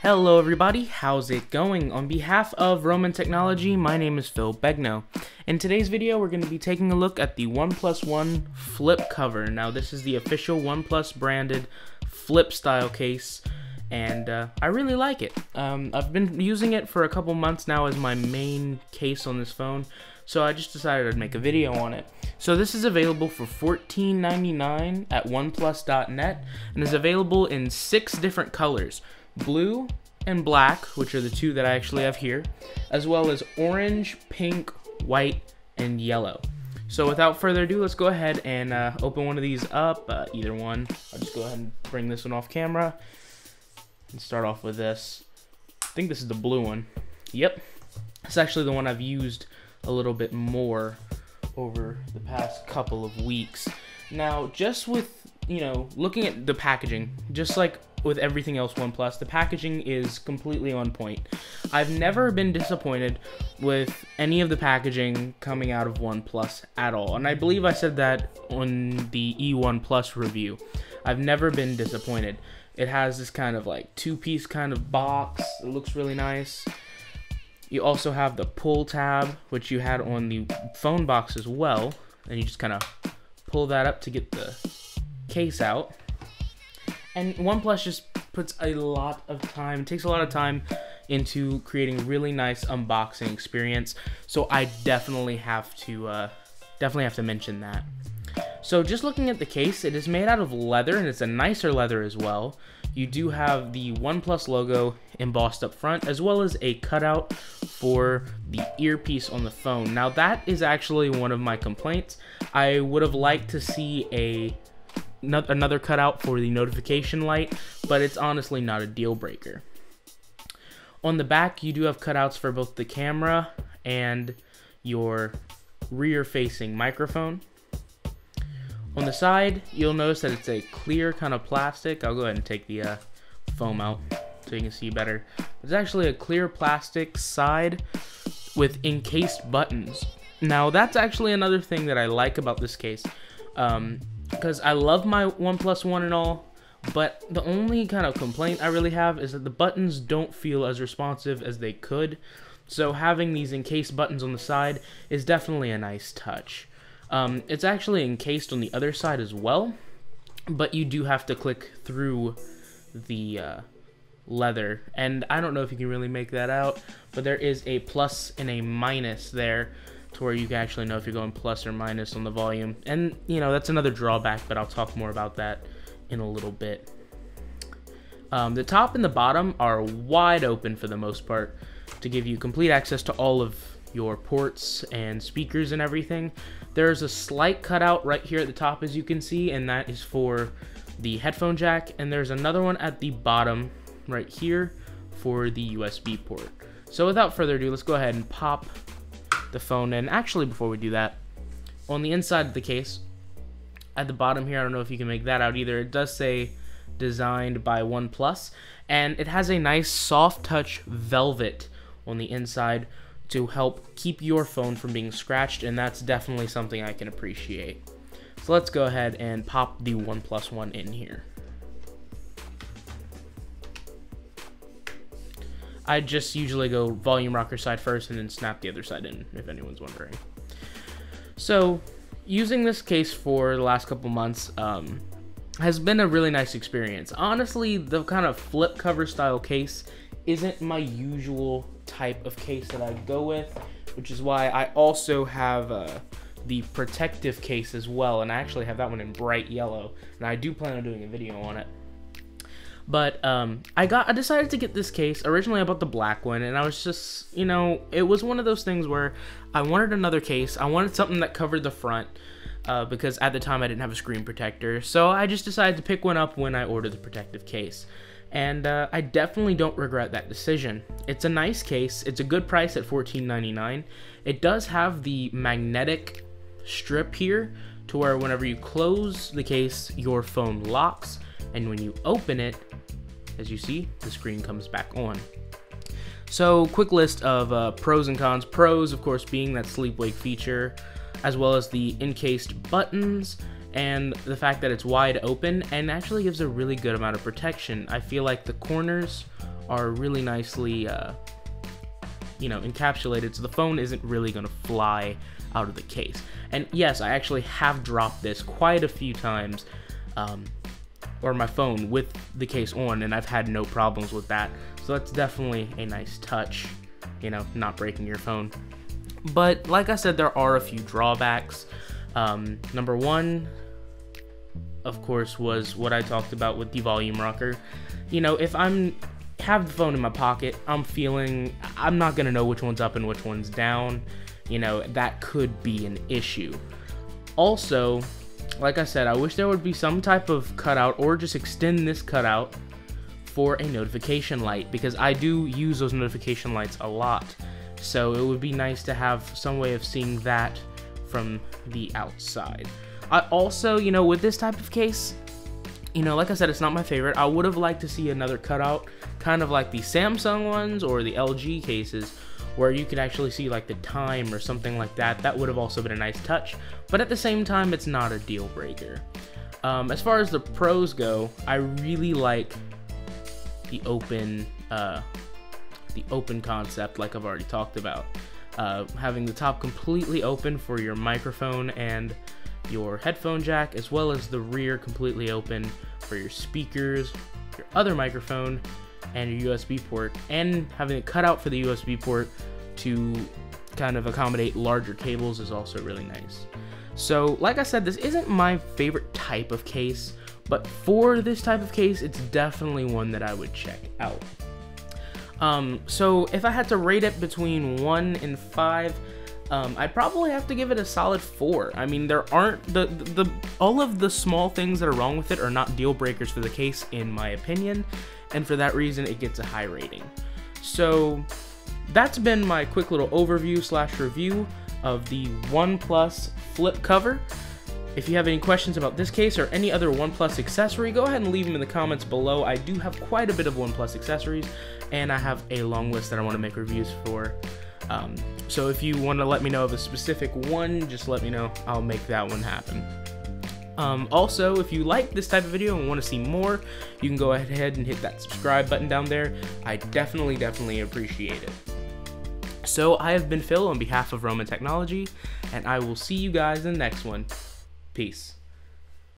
Hello everybody, how's it going? On behalf of Roman Technology, my name is Phil Begno. In today's video, we're going to be taking a look at the OnePlus One flip cover. Now this is the official OnePlus branded flip style case, and I really like it. I've been using it for a couple months now as my main case on this phone, so I just decided I'd make a video on it. So this is available for $14.99 at oneplus.net and is available in 6 different colors: blue and black, which are the two that I actually have here, as well as orange, pink, white, and yellow. So without further ado, let's go ahead and open one of these up, either one. I'll just go ahead and bring this one off camera and start off with this. I think this is the blue one. Yep, it's actually the one I've used a little bit more over the past couple of weeks. Now, just with, looking at the packaging, just like with everything else OnePlus, the packaging is completely on point. I've never been disappointed with any of the packaging coming out of OnePlus at all, and I believe I said that on the E1 Plus review. I've never been disappointed. It has this kind of like two-piece kind of box. It looks really nice. You also have the pull tab, which you had on the phone box as well, and you just kind of pull that up to get the case out. And OnePlus just puts a lot of time, takes a lot of time into creating really nice unboxing experience. So I definitely have to mention that. So just looking at the case, it is made out of leather, and it's a nicer leather as well. You do have the OnePlus logo embossed up front, as well as a cutout for the earpiece on the phone. Now that is actually one of my complaints. I would have liked to see another cutout for the notification light, but it's honestly not a deal breaker. On the back, you do have cutouts for both the camera and your rear-facing microphone. On the side, you'll notice that it's a clear kind of plastic. I'll go ahead and take the foam out so you can see better. It's actually a clear plastic side with encased buttons. Now, that's actually another thing that I like about this case, because I love my OnePlus One and all, but the only kind of complaint I really have is that the buttons don't feel as responsive as they could. So having these encased buttons on the side is definitely a nice touch. It's actually encased on the other side as well, but you do have to click through the leather, and I don't know if you can really make that out, but there is a plus and a minus there to where you can actually know if you're going plus or minus on the volume, and that's another drawback, but I'll talk more about that in a little bit. The top and the bottom are wide open for the most part to give you complete access to all of your ports and speakers and everything. There's a slight cutout right here at the top, as you can see, and that is for the headphone jack, and there's another one at the bottom right here for the USB port. So without further ado, let's go ahead and pop the phone in. Actually, before we do that, on the inside of the case, at the bottom here, I don't know if you can make that out either, it does say designed by OnePlus, and it has a nice soft touch velvet on the inside to help keep your phone from being scratched, and that's definitely something I can appreciate. So let's go ahead and pop the OnePlus One in here. I just usually go volume rocker side first and then snap the other side in, if anyone's wondering. So using this case for the last couple months has been a really nice experience. Honestly, the kind of flip cover style case isn't my usual type of case that I go with, which is why I also have the protective case as well, and I actually have that one in bright yellow, and I do plan on doing a video on it. But I decided to get this case. Originally I bought the black one, and I was just, it was one of those things where I wanted another case. I wanted something that covered the front, because at the time I didn't have a screen protector, so I just decided to pick one up when I ordered the protective case. And I definitely don't regret that decision. It's a nice case. It's a good price at $14.99. It does have the magnetic strip here to where whenever you close the case, your phone locks, and when you open it, as you see, the screen comes back on. So quick list of pros and cons. Pros, of course, being that sleep-wake feature, as well as the encased buttons, and the fact that it's wide open and actually gives a really good amount of protection. I feel like the corners are really nicely encapsulated, so the phone isn't really going to fly out of the case. And yes, I actually have dropped this quite a few times, or my phone with the case on, and I've had no problems with that. So that's definitely a nice touch, not breaking your phone. But like I said, there are a few drawbacks. Number one, of course, was what I talked about with the volume rocker. If have the phone in my pocket, I'm not gonna know which one's up and which one's down. That could be an issue. Also, like I said, I wish there would be some type of cutout, or just extend this cutout for a notification light, because I do use those notification lights a lot. So it would be nice to have some way of seeing that from the outside. I also, with this type of case, like I said, it's not my favorite. I would have liked to see another cutout, kind of like the Samsung ones or the LG cases, where you could actually see like the time or something like that. That would have also been a nice touch, but at the same time, it's not a deal breaker. As far as the pros go, I really like the open concept, like I've already talked about. Having the top completely open for your microphone and your headphone jack, as well as the rear completely open for your speakers, your other microphone, and your USB port, and having it cut out for the USB port to kind of accommodate larger cables is also really nice. So like I said, this isn't my favorite type of case, but for this type of case, it's definitely one that I would check out. So if I had to rate it between 1 and 5, I'd probably have to give it a solid 4. I mean, there aren't all of the small things that are wrong with it are not deal breakers for the case, in my opinion, and for that reason, it gets a high rating. So that's been my quick little overview / review of the OnePlus flip cover. If you have any questions about this case or any other OnePlus accessory, go ahead and leave them in the comments below. I do have quite a bit of OnePlus accessories, and I have a long list that I want to make reviews for. So if you want to let me know of a specific one, just let me know. I'll make that one happen. Also, if you like this type of video and want to see more, you can go ahead and hit that subscribe button down there. I definitely appreciate it. So I have been Phil on behalf of Roman Technology, and I will see you guys in the next one. Peace.